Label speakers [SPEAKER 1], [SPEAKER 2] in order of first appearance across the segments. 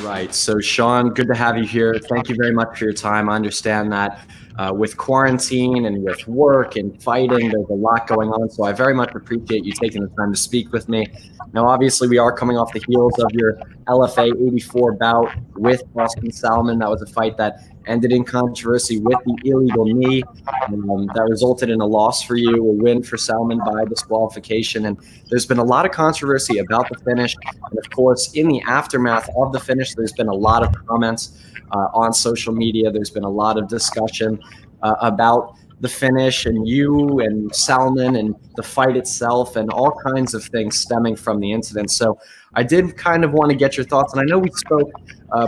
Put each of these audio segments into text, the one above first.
[SPEAKER 1] Right. So, Shawn, good to have you here. Thank you very much for your time. I understand that with quarantine and with work and fighting, there's a lot going on. So I very much appreciate you taking the time to speak with me. Now, obviously, we are coming off the heels of your LFA 84 bout with Boston Salmon. That was a fight that ended in controversy with the illegal knee. That resulted in a loss for you, a win for Salmon by disqualification. And there's been a lot of controversy about the finish. And of course, in the aftermath of the finish, there's been a lot of comments on social media. There's been a lot of discussion about the finish and you and Salmon and the fight itself and all kinds of things stemming from the incident. So I did kind of want to get your thoughts. And I know we spoke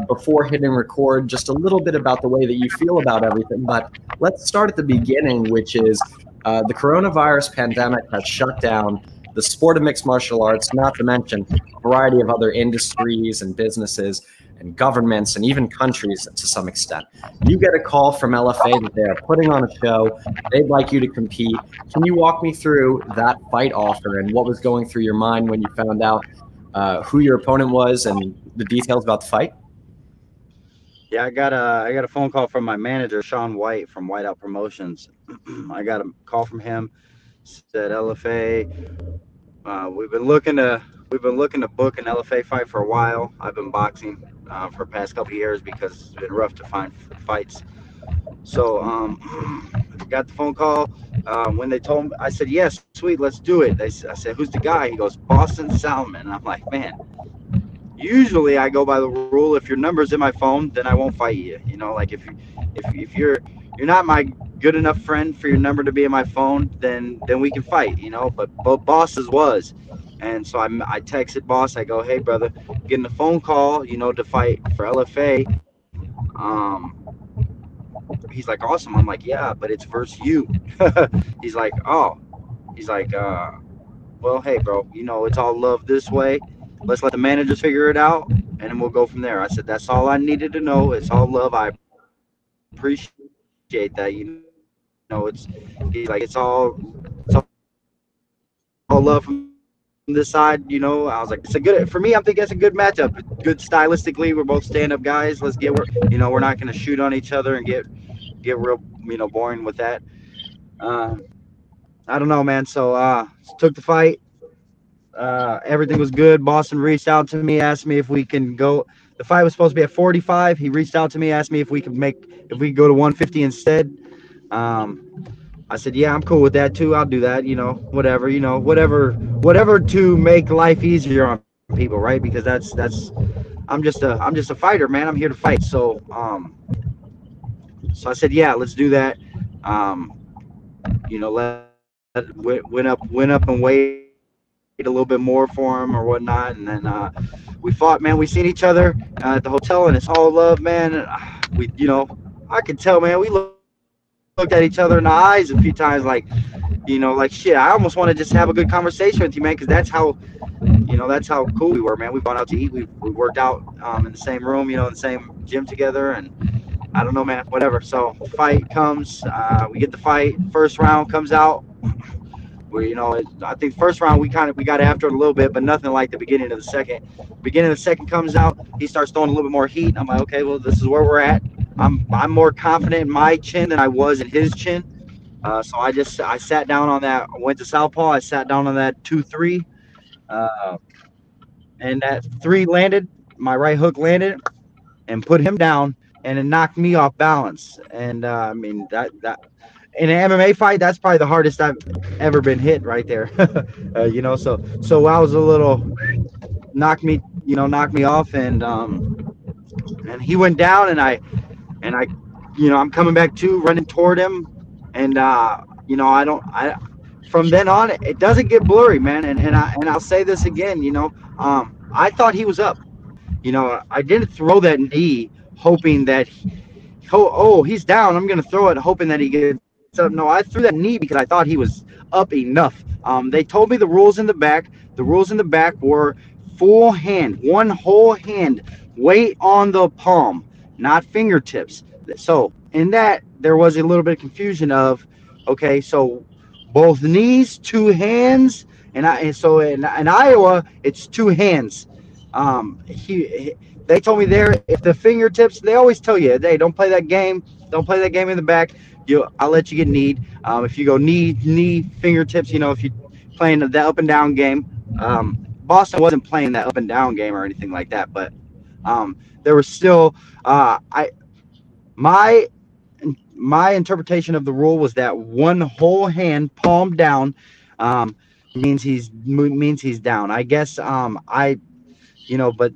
[SPEAKER 1] before hitting record just a little bit about the way that you feel about everything. But let's start at the beginning, which is the coronavirus pandemic has shut down the sport of mixed martial arts, not to mention a variety of other industries and businesses and governments and even countries to some extent. You get a call from LFA that they're putting on a show. They'd like you to compete. Can you walk me through that fight offer and what was going through your mind when you found out who your opponent was and the details about the fight?
[SPEAKER 2] Yeah, I got a phone call from my manager, Shawn White from Whiteout Promotions. I got a call from him. Said LFA, we've been looking to book an LFA fight for a while. I've been boxing for the past couple of years because it's been rough to find fights. So got the phone call. When they told me, I said, yes, sweet, let's do it. I said, who's the guy? He goes, Boston Salmon. And I'm like, man, usually I go by the rule, if your number's in my phone, then I won't fight you. You know, like if you're not my good enough friend for your number to be in my phone, then we can fight, you know. But Boss's was. And so I texted Boss. I go, hey, brother, getting a phone call, you know, to fight for LFA. He's like, awesome. I'm like, yeah, but it's versus you. He's like, oh. He's like, well, hey, bro, you know, it's all love this way. Let's let the managers figure it out, and then we'll go from there. I said, that's all I needed to know. It's all love. I appreciate that. You know, he's like, it's all love from this side, you know. I was like, it's a good, for me, I'm thinking it's a good matchup. Good stylistically, we're both stand-up guys. Let's get, you know, we're not going to shoot on each other and get real, you know, boring with that. I don't know, man. So took the fight. Everything was good. Boston reached out to me, asked me if we can go. The fight was supposed to be at 45. He reached out to me, asked me if we could go to 150 instead. I said, yeah, I'm cool with that too. I'll do that, you know, whatever to make life easier on people, right? Because I'm just a fighter, man. I'm here to fight. So I said, yeah, let's do that. You know, went up and weighed a little bit more for him or whatnot, and then we fought, man. We seen each other at the hotel, and it's all love, man. And we, you know, I could tell, man, we looked at each other in the eyes a few times, like, you know, like, shit, I almost want to just have a good conversation with you, man, because that's how cool we were, man. We've gone out to eat, we worked out in the same room, you know, in the same gym together, and I don't know, man, whatever. So fight comes, we get the fight, first round comes out. Where, you know, I think first round we got after it a little bit, but nothing like the beginning of the second. Beginning of the second comes out, he starts throwing a little bit more heat. I'm like, okay, well, this is where we're at. I'm more confident in my chin than I was in his chin. So I sat down on that. I went to southpaw. I sat down on that 2-3, and that 3 landed. My right hook landed and put him down, and it knocked me off balance. And I mean that. In an MMA fight, that's probably the hardest I've ever been hit right there. You know, so I was a little knocked me off, and he went down, and I, you know, I'm coming back to running toward him, and you know, from then on it doesn't get blurry, man. And I'll say this again, you know, I thought he was up. You know, I didn't throw that knee hoping that he's down, I'm gonna throw it hoping that he gets. So no, I threw that knee because I thought he was up enough. They told me the rules in the back. The rules in the back were full hand, one whole hand, weight on the palm, not fingertips. So in that, there was a little bit of confusion of, okay, so both knees, 2 hands, and so in Iowa, it's 2 hands. They told me there, if the fingertips, they always tell you, hey, don't play that game. Don't play that game in the back. I'll let you get kneed. If you go knee, fingertips, if you playing the up and down game. Boston wasn't playing that up and down game or anything like that, but there was still, my interpretation of the rule was that one whole hand palm down means he's down. I guess but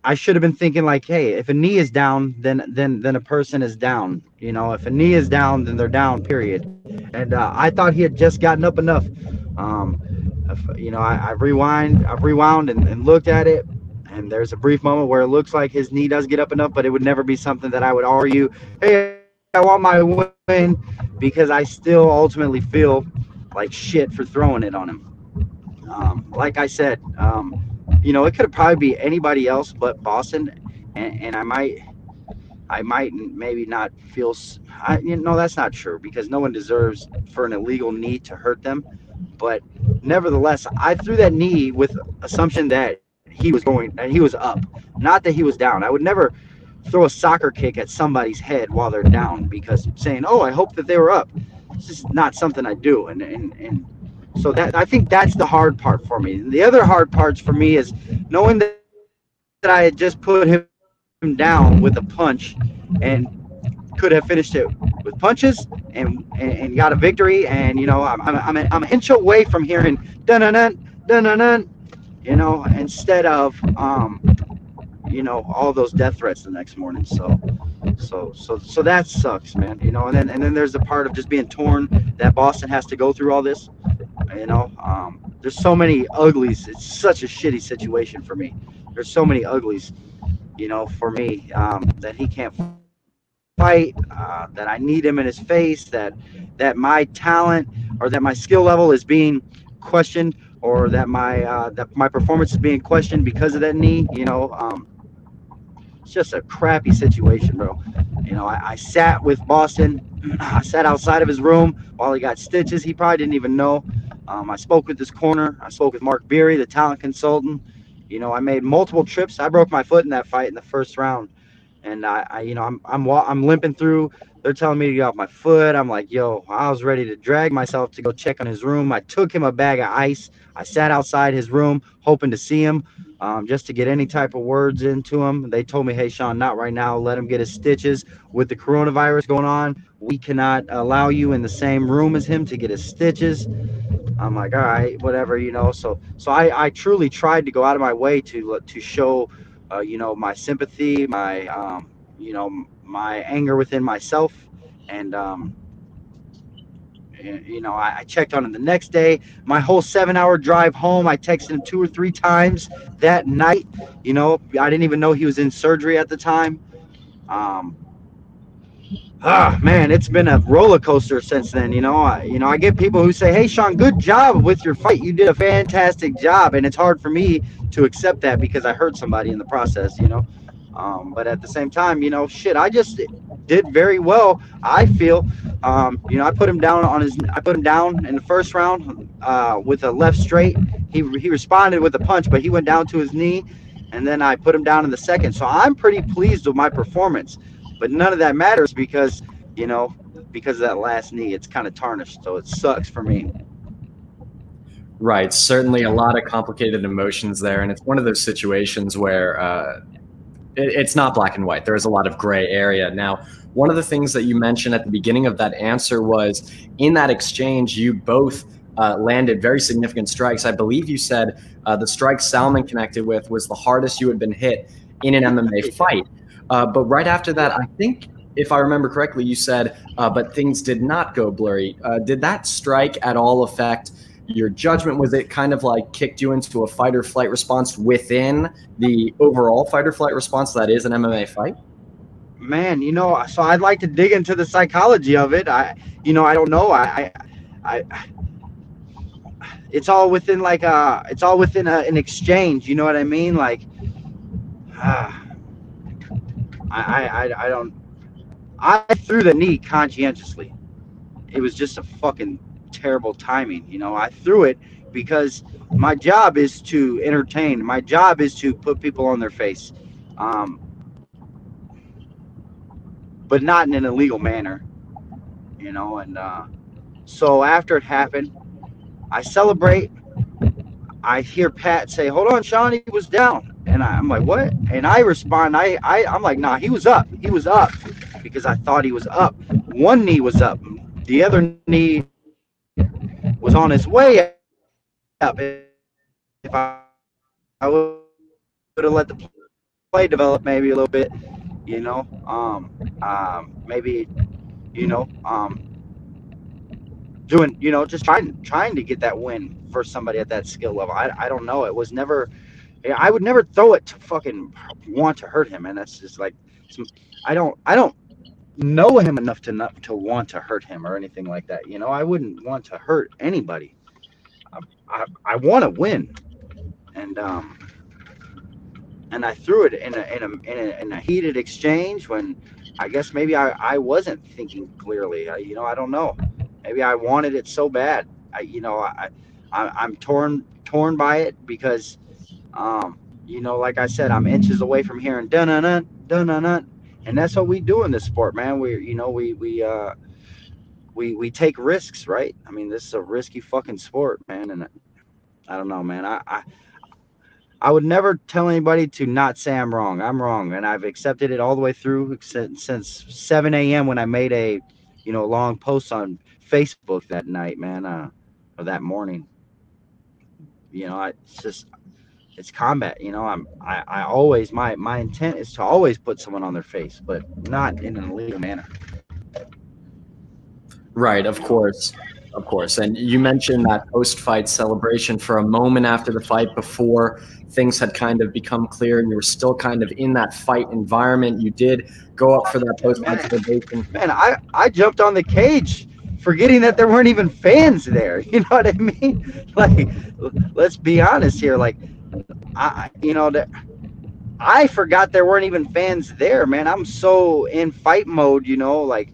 [SPEAKER 2] I should have been thinking like, hey, if a knee is down, then a person is down. If a knee is down, then they're down. Period. And I thought he had just gotten up enough. I've rewound and looked at it, and there's a brief moment where it looks like his knee does get up enough, but it would never be something that I would argue, hey, I want my win, because I still ultimately feel like shit for throwing it on him. Like I said, it could probably be anybody else but Boston, and I might maybe not feel. That's not true, because no one deserves for an illegal knee to hurt them. But nevertheless, I threw that knee with assumption that he was up, not that he was down. I would never throw a soccer kick at somebody's head while they're down, because saying, "Oh, I hope that they were up." It's just not something I do, and so that, I think that's the hard part for me. The other hard parts for me is knowing that I had just put him down with a punch and could have finished it with punches and got a victory. And I'm an inch away from hearing dun dun dun dun dun, instead of all those death threats the next morning. So that sucks, man. And then there's the part of just being torn that Boston has to go through all this. There's so many uglies. It's such a shitty situation for me. There's so many uglies, for me, that he can't fight, that I need him in his face, that my talent or that my skill level is being questioned, or that my performance is being questioned because of that knee. It's just a crappy situation, bro. I sat with Boston. I sat outside of his room while he got stitches. He probably didn't even know. I spoke with his corner. I spoke with Mark Beery, the talent consultant. I made multiple trips. I broke my foot in that fight in the first round, and I'm limping through. They're telling me to get off my foot. I'm like, yo, I was ready to drag myself to go check on his room. I took him a bag of ice. I sat outside his room hoping to see him, just to get any type of words into him. They told me, hey, Shawn, not right now. Let him get his stitches. With the coronavirus going on, we cannot allow you in the same room as him to get his stitches. I'm like, all right, whatever, So I truly tried to go out of my way to show, my sympathy, my, my anger within myself, and I checked on him the next day. My whole 7-hour drive home, I texted him 2 or 3 times that night. I didn't even know he was in surgery at the time. Man, it's been a roller coaster since then. I get people who say, hey, Shawn, good job with your fight. You did a fantastic job. And it's hard for me to accept that because I hurt somebody in the process, but at the same time, shit, I just did very well. I feel, I put him down in the first round, with a left straight. He responded with a punch, but he went down to his knee, and then I put him down in the second. So I'm pretty pleased with my performance. But none of that matters because of that last knee. It's kind of tarnished, so it sucks for me.
[SPEAKER 1] Right. Certainly a lot of complicated emotions there. And it's one of those situations where it's not black and white. There is a lot of gray area. Now, one of the things that you mentioned at the beginning of that answer was in that exchange, you both landed very significant strikes. I believe you said the strike Salmon connected with was the hardest you had been hit in an MMA fight. But right after that, I think, if I remember correctly, you said, but things did not go blurry. Did that strike at all affect your judgment? Was it kind of like kicked you into a fight or flight response within the overall fight or flight response that is an MMA fight?
[SPEAKER 2] Man, so I'd like to dig into the psychology of it. I don't know. It's all within an exchange. You know what I mean? Like, I threw the knee conscientiously. It was just a fucking terrible timing. I threw it because my job is to entertain. My job is to put people on their face, um, but not in an illegal manner, you know. And so after it happened, I celebrate. I hear Pat say, "Hold on, Shawn, he was down," and I'm like, "What?" And I respond, I'm like, "Nah, he was up. He was up," because I thought he was up. One knee was up, the other knee was on its way up. If I would have let the play develop maybe a little bit, you know, maybe, you know, doing, you know, just trying to get that win for somebody at that skill level. I don't know. It was never. I would never throw it to fucking want to hurt him, and that's just like, I don't know him enough to not to want to hurt him or anything like that. You know, I wouldn't want to hurt anybody. I want to win, and and I threw it in a heated exchange when I guess maybe I wasn't thinking clearly. You know, I don't know. Maybe I wanted it so bad. You know, I'm torn by it because, you know, like I said, I'm inches away from hearing dun dun dun dun dun, and that's what we do in this sport, man. You know, we take risks, right? I mean, this is a risky fucking sport, man, and I don't know, man. I would never tell anybody to not say I'm wrong. I'm wrong, and I've accepted it all the way through since 7 a.m. when I made a, you know, long post on Facebook that night, man, or that morning. You know, it's combat. You know, I always my intent is to always put someone on their face, but not in an illegal manner.
[SPEAKER 1] Right, of course. And you mentioned that post-fight celebration for a moment after the fight before things had kind of become clear and you were still kind of in that fight environment. You did go up for that post-fight celebration.
[SPEAKER 2] Man, I jumped on the cage forgetting that there weren't even fans there. You know what I mean? Like, let's be honest here. Like, you know, that I forgot there weren't even fans there, man. I'm so in fight mode, you know, like,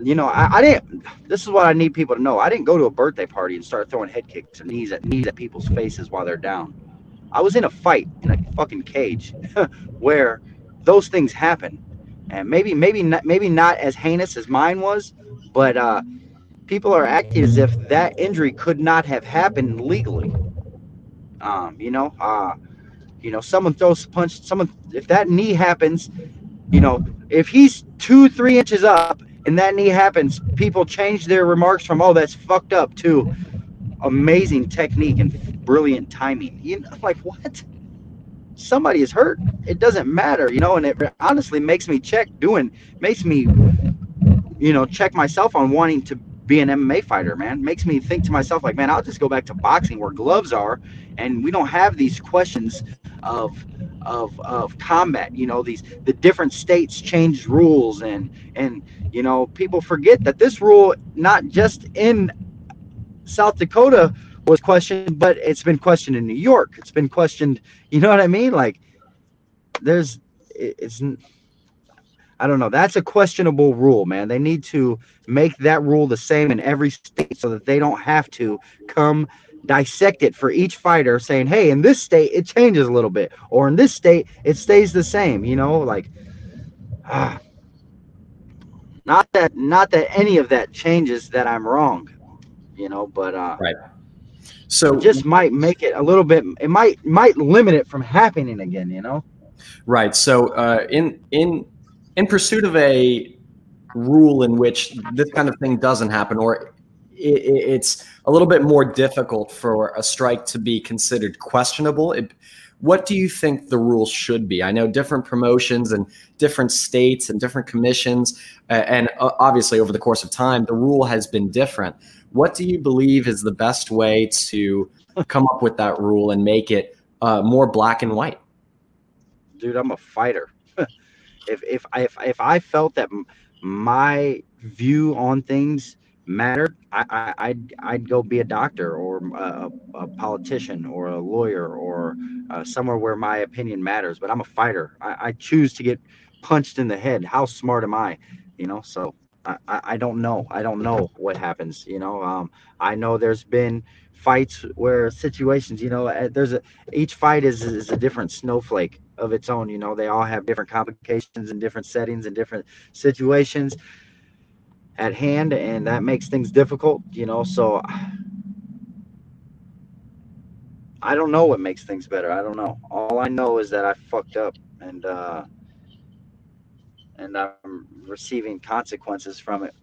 [SPEAKER 2] you know, I didn't. This is what I need people to know. I didn't go to a birthday party and start throwing head kicks and knees at people's faces while they're down. I was in a fight in a fucking cage where those things happen, and maybe not as heinous as mine was, but people are acting as if that injury could not have happened legally. You know, someone throws a punch. Someone, if that knee happens, you know, if he's 2-3 inches up and that knee happens, people change their remarks from "oh, that's fucked up" to "amazing technique and brilliant timing." You know, like, what? Somebody is hurt. It doesn't matter, you know, and it honestly makes me, you know, check myself on wanting to be an MMA fighter, man. Makes me think to myself, like, man, I'll just go back to boxing where gloves are, and we don't have these questions of combat. You know, the different states change rules, and you know, people forget that this rule, not just in South Dakota, was questioned, but it's been questioned in New York. It's been questioned. You know what I mean? Like, it's I don't know. That's a questionable rule, man. They need to make that rule the same in every state so that they don't have to come dissect it for ech fighter, saying, hey, in this state it changes a little bit, or in this state it stays the same. You know, like, not that any of that changes that I'm wrong, you know, but
[SPEAKER 1] Right. So
[SPEAKER 2] it just might make it a little bit. It might limit it from happening again, you know.
[SPEAKER 1] right. So in pursuit of a rule in which this kind of thing doesn't happen, or it's a little bit more difficult for a strike to be considered questionable, what do you think the rules should be? I know different promotions and different states and different commissions, and obviously over the course of time, the rule has been different. What do you believe is the best way to come up with that rule and make it more black and white?
[SPEAKER 2] Dude, I'm a fighter. if I felt that my view on things mattered, I'd go be a doctor or a politician or a lawyer or somewhere where my opinion matters. But I'm a fighter. I choose to get punched in the head. How smart am I? You know, so I don't know. I don't know what happens. I know there's been fights where situations, each fight is a different snowflake of its own. They all have different complications and different settings and different situations at hand, and that makes things difficult. So I don't know what makes things better. I don't know. All I know is that I fucked up, and I'm receiving consequences from it,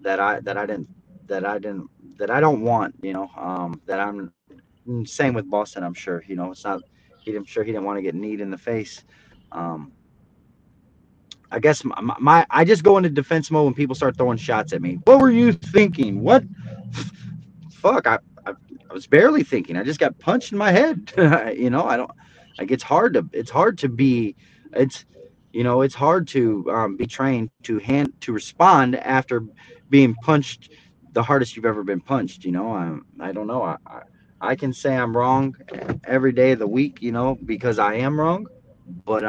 [SPEAKER 2] that I didn't that I didn't that I don't want. That I'm same with Boston. I'm sure. It's not. I'm sure he didn't want to get kneed in the face. Um, I guess I just go into defense mode when people start throwing shots at me. What were you thinking? What? Fuck! I was barely thinking. I just got punched in my head. I don't. Like it's hard to be. It's it's hard to be trained to respond after being punched the hardest you've ever been punched. I don't know. I can say I'm wrong every day of the week. Because I am wrong, but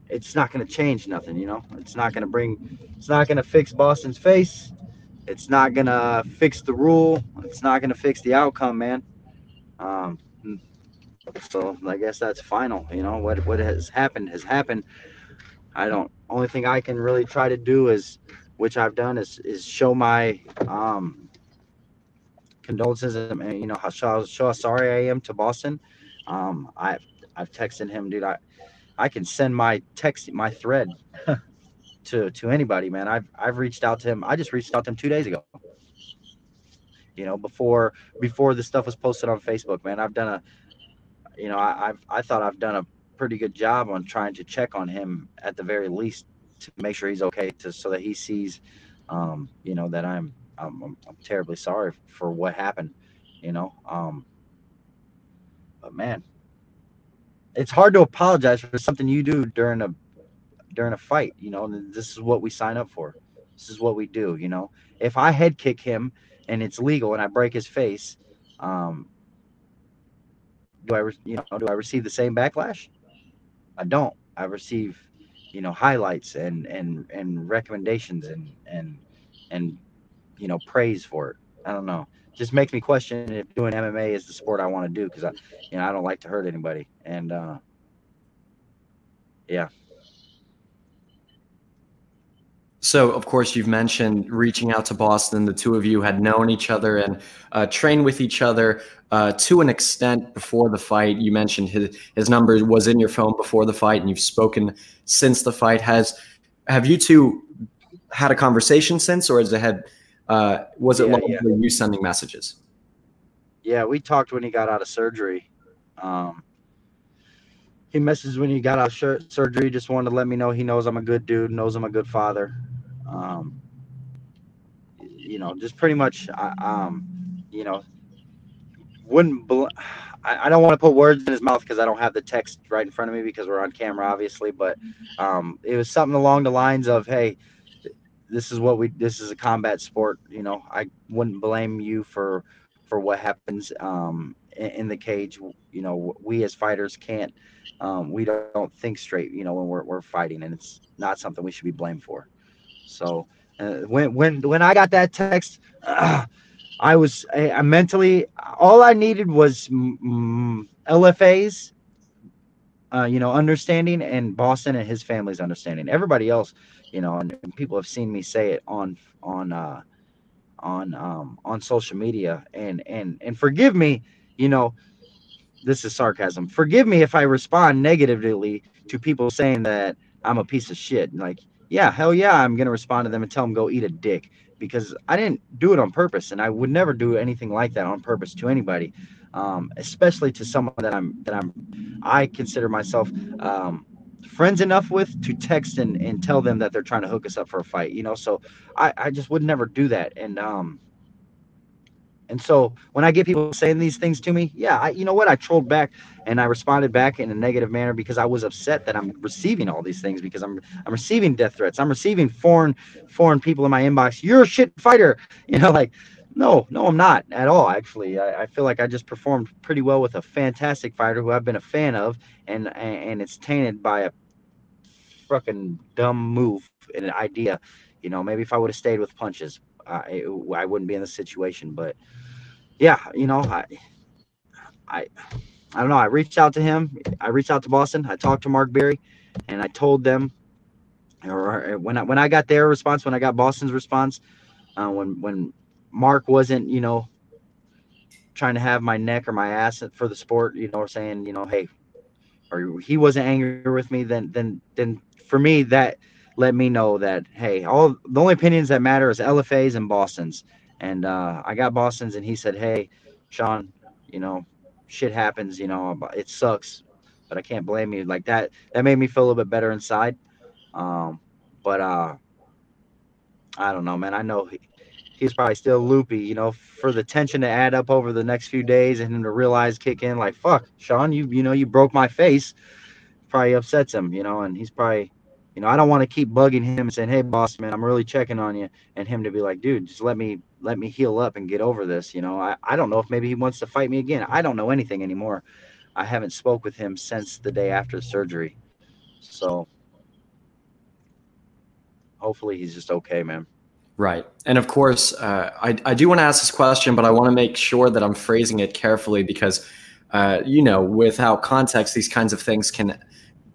[SPEAKER 2] it's not going to change nothing. It's not going to fix Boston's face. It's not going to fix the rule. It's not going to fix the outcome, man. Um, so I guess that's final. What has happened has happened. I don't. Only thing I can really try to do is, which I've done, is show my condolences and show how sorry I am to Boston. I've texted him, dude. I can send my thread to anybody, man. I've reached out to him. I just reached out to him 2 days ago. Before the stuff was posted on Facebook, man. I've done a I thought I've done a pretty good job on trying to check on him at the very least to make sure he's okay, so that he sees that I'm terribly sorry for what happened. you know but man, it's hard to apologize for something you do during a fight. This is what we sign up for. This is what we do. If I head kick him and it's legal and I break his face, um do I receive the same backlash? I don't. I receive highlights and recommendations and praise for it. I don't know. Just makes me question if doing MMA is the sport I want to do, because I don't like to hurt anybody. And yeah.
[SPEAKER 1] So, of course, you've mentioned reaching out to Boston. The two of you had known each other and trained with each other to an extent before the fight. You mentioned his number was in your phone before the fight, and you've spoken since the fight. Have you two had a conversation since, or was it largely you sending messages?
[SPEAKER 2] Yeah, we talked when he got out of surgery. He messaged when he got out of surgery. Just wanted to let me know he knows I'm a good dude, knows I'm a good father. Um, just pretty much, you know, wouldn't. I don't want to put words in his mouth because I don't have the text right in front of me because we're on camera, obviously. But it was something along the lines of, "Hey, this is a combat sport. I wouldn't blame you for what happens in the cage. We as fighters can't. We don't think straight. When we're fighting, and it's not something we should be blamed for." So when I got that text, I mentally, all I needed was LFA's understanding, and Boston and his family's understanding. Everybody else, and people have seen me say it on social media, and forgive me, you know this is sarcasm. Forgive me if I respond negatively to people saying that I'm a piece of shit. Like, yeah, hell yeah, I'm gonna respond to them and tell them go eat a dick, because I didn't do it on purpose, and I would never do anything like that on purpose to anybody, especially to someone I consider myself friends enough with to text and tell them that they're trying to hook us up for a fight. So I just would never do that, and so when I get people saying these things to me, yeah, you know what? I trolled back and I responded back in a negative manner because I was upset that I'm receiving all these things, because I'm receiving death threats. I'm receiving foreign people in my inbox. You're a shit fighter. Like, no, I'm not at all. Actually, I feel like I just performed pretty well with a fantastic fighter who I've been a fan of, and it's tainted by a fucking dumb move an idea. You know, maybe if I would have stayed with punches, I wouldn't be in this situation. But yeah, you know, I I don't know. I reached out to him. I reached out to Boston. I talked to Mark Berry, and I told them, or when I got their response, when I got Boston's response, when Mark wasn't, you know, trying to have my neck or my ass for the sport, you know, or saying, you know, hey, or he wasn't angry with me, then for me that let me know that, hey, all the only opinions that matter is LFA's and Boston's. And I got Boston's, and he said, hey, Shawn, you know, shit happens, you know, it sucks, but I can't blame you. Like that made me feel a little bit better inside. But I don't know, man. I know he's probably still loopy, you know, for the tension to add up over the next few days and him to realize, kick in, like, fuck, Shawn, you know, you broke my face. Probably upsets him, you know, and he's probably, you know, I don't want to keep bugging him and saying, hey, boss, man, I'm really checking on you, and him to be like, dude, just let me heal up and get over this, you know. I don't know if maybe he wants to fight me again. I don't know anything anymore. I haven't spoke with him since the day after the surgery. So hopefully he's just okay, man.
[SPEAKER 1] Right. And of course, I do want to ask this question, but I want to make sure that I'm phrasing it carefully because, you know, with how context these kinds of things can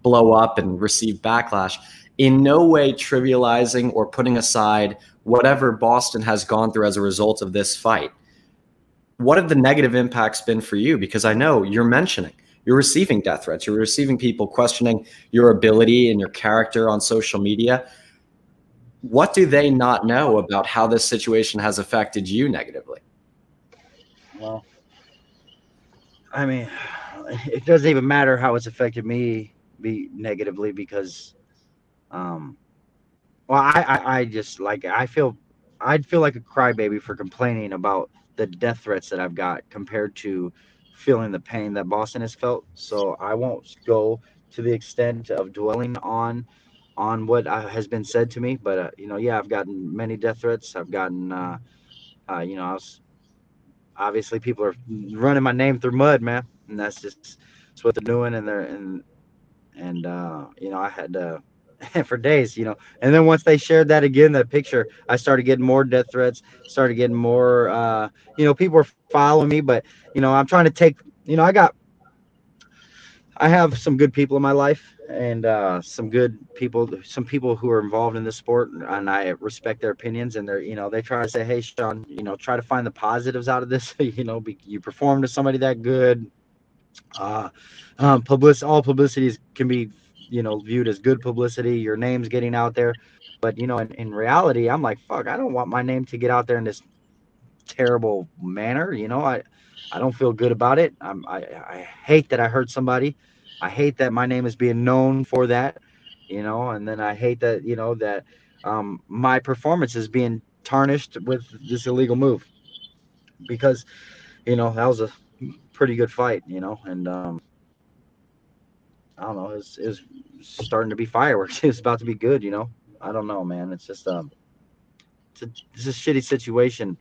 [SPEAKER 1] blow up and receive backlash, in no way trivializing or putting aside whatever Boston has gone through as a result of this fight. What have the negative impacts been for you? Because I know you're mentioning you're receiving death threats. You're receiving people questioning your ability and your character on social media. What do they not know about how this situation has affected you negatively?
[SPEAKER 2] Well, I mean, it doesn't even matter how it's affected me negatively because, well, I just like I'd feel like a crybaby for complaining about the death threats that I've got compared to feeling the pain that Boston has felt. So I won't go to the extent of dwelling on what has been said to me. But you know, yeah, I've gotten many death threats. I've gotten, you know, obviously people are running my name through mud, man, and that's what they're doing, and you know, I had to. For days, you know, and then once they shared that again, that picture, I started getting more death threats, started getting more, you know, people were following me, but, you know, I'm trying to take, you know, I have some good people in my life and some people who are involved in this sport, and I respect their opinions, and they're, you know, they try to say, hey, Shawn, you know, try to find the positives out of this. You know, you perform to somebody that good. All publicities can be, you know, viewed as good publicity. Your name's getting out there, but you know, in reality, I'm like, fuck, I don't want my name to get out there in this terrible manner. You know, I don't feel good about it. I hate that I hurt somebody. I hate that my name is being known for that, you know, and then I hate that, you know, that my performance is being tarnished with this illegal move because, you know, that was a pretty good fight, you know, and I don't know, it was starting to be fireworks. It was about to be good, you know. I don't know, man. It's just it's a shitty situation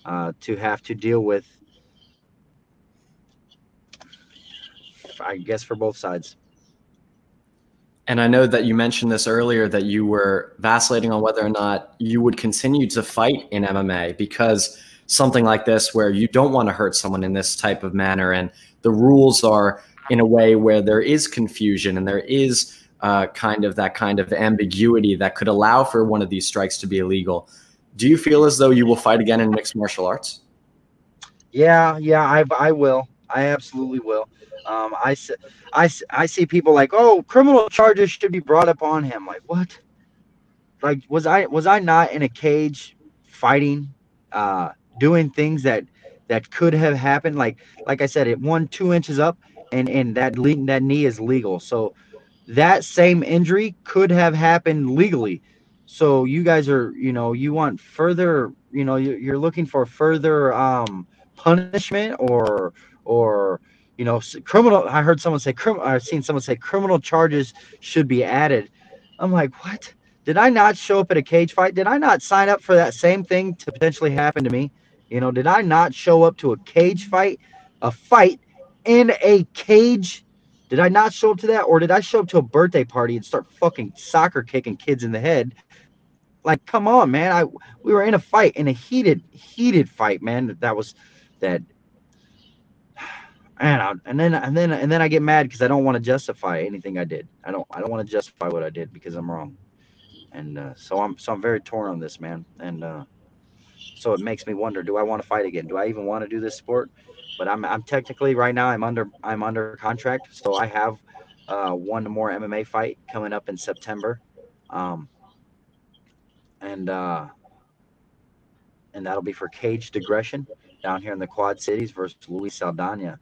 [SPEAKER 2] to have to deal with, I guess, for both sides.
[SPEAKER 1] And I know that you mentioned this earlier, that you were vacillating on whether or not you would continue to fight in MMA because something like this, where you don't want to hurt someone in this type of manner, and the rules are in a way where there is confusion and there is kind of ambiguity that could allow for one of these strikes to be illegal. Do you feel as though you will fight again in mixed martial arts?
[SPEAKER 2] Yeah, I will. I absolutely will. I see people like, oh, criminal charges should be brought up on him. Like, what? Like, was I not in a cage fighting, doing things that could have happened? Like I said, it 2 inches up, and that knee is legal. So that same injury could have happened legally. So you guys are, you know, you want further, you know, you're looking for further punishment or you know, criminal. I heard someone say I've seen someone say criminal charges should be added. I'm like, what? Did I not show up at a cage fight? Did I not sign up for that same thing to potentially happen to me? You know, did I not show up to a cage fight, a fight in a cage? Did I not show up to that, or did I show up to a birthday party and start fucking soccer kicking kids in the head? Like, come on, man. We were in a fight, in a heated fight, man. That and then I get mad because I don't want to justify anything I did. I don't want to justify what I did because I'm wrong. And so I'm very torn on this, man. And so it makes me wonder, do I want to fight again? Do I even want to do this sport? But I'm technically right now I'm under contract, so I have one more MMA fight coming up in September. Um, and that'll be for caged aggression down here in the Quad Cities versus Luis Saldana.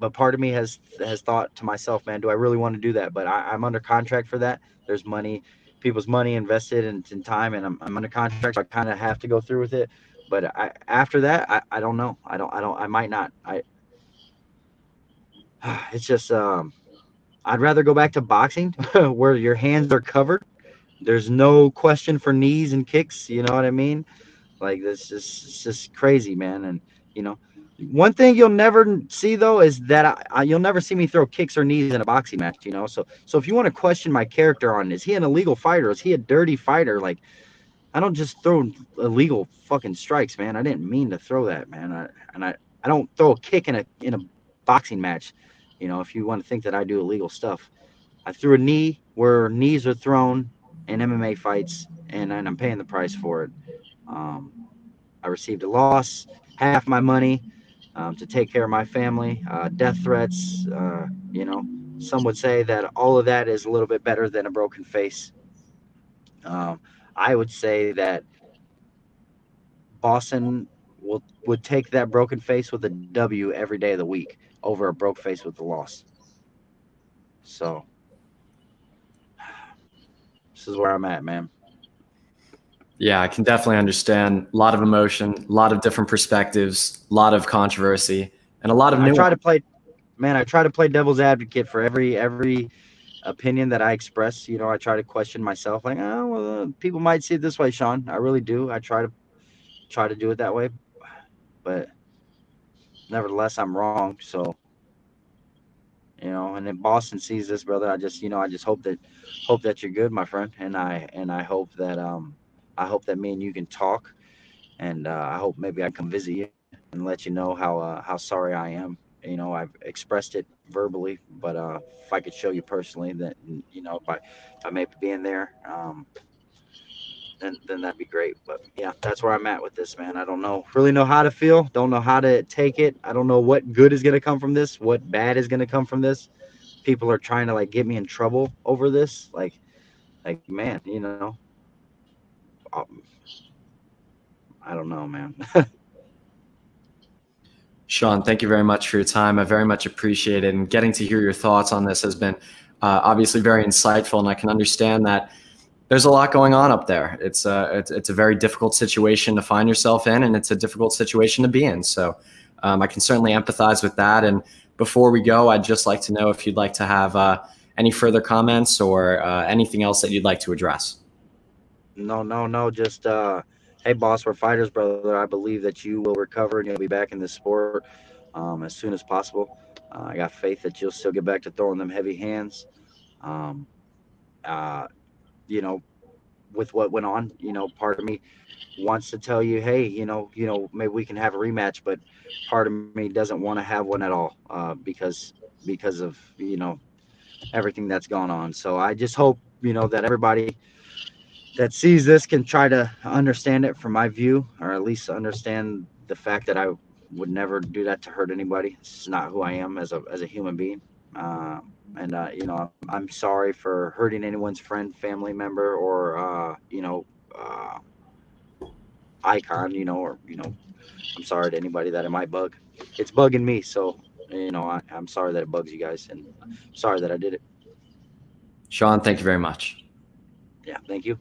[SPEAKER 2] But part of me has thought to myself, man, do I really want to do that? But I'm under contract for that. There's money, people's money invested in time, and I'm under contract, so I kind of have to go through with it. But after that, I don't know. I might not. It's just I'd rather go back to boxing where your hands are covered. There's no question for knees and kicks. You know what I mean? Like this is it's just crazy, man. And you know, one thing you'll never see though is that you'll never see me throw kicks or knees in a boxing match. You know, so if you want to question my character on, is he an illegal fighter? Is he a dirty fighter? Like, I don't just throw illegal fucking strikes, man. I didn't mean to throw that, man. I don't throw a kick in a boxing match. You know, if you want to think that I do illegal stuff, I threw a knee where knees are thrown in MMA fights, and I'm paying the price for it. I received a loss, half my money, to take care of my family, death threats. You know, some would say that all of that is a little bit better than a broken face. I would say that Boston would take that broken face with a W every day of the week over a broke face with a loss. So this is where I'm at, man.
[SPEAKER 1] Yeah, I can definitely understand. A lot of emotion, a lot of different perspectives, a lot of controversy, and a lot of nuance.
[SPEAKER 2] I try to play devil's advocate for every opinion that I express. You know, I try to question myself, like, oh, well, people might see it this way, Shawn. I really do. I try to do it that way, but nevertheless, I'm wrong. So, you know, and if Boston sees this, brother, I just hope that you're good, my friend, and I hope that me and you can talk, and I hope maybe I come visit you and let you know how sorry I am. You know, I've expressed it verbally, but if I could show you personally, that, you know, if I may be in there, then that'd be great. But yeah, that's where I'm at with this, man. I don't really know how to feel. Don't know how to take it. I don't know what good is gonna come from this. What bad is gonna come from this. People are trying to like get me in trouble over this. Like man, you know. I don't know, man.
[SPEAKER 1] Shawn, thank you very much for your time. I very much appreciate it. And getting to hear your thoughts on this has been obviously very insightful. And I can understand that there's a lot going on up there. It's a very difficult situation to find yourself in, and it's a difficult situation to be in. So I can certainly empathize with that. And before we go, I'd just like to know if you'd like to have any further comments or anything else that you'd like to address.
[SPEAKER 2] No. Just, hey, boss, we're fighters, brother. I believe that you will recover and you'll be back in this sport as soon as possible. I got faith that you'll still get back to throwing them heavy hands. You know, with what went on, you know, part of me wants to tell you, hey, you know, maybe we can have a rematch, but part of me doesn't want to have one at all because of, you know, everything that's gone on. So I just hope, you know, that everybody that sees this can try to understand it from my view, or at least understand the fact that I would never do that to hurt anybody. It's not who I am as a human being. You know, I'm sorry for hurting anyone's friend, family member, or you know, icon. You know, or you know, I'm sorry to anybody that it might bug. It's bugging me, so you know, I'm sorry that it bugs you guys, and I'm sorry that I did it.
[SPEAKER 1] Shawn, thank you very much.
[SPEAKER 2] Yeah, thank you.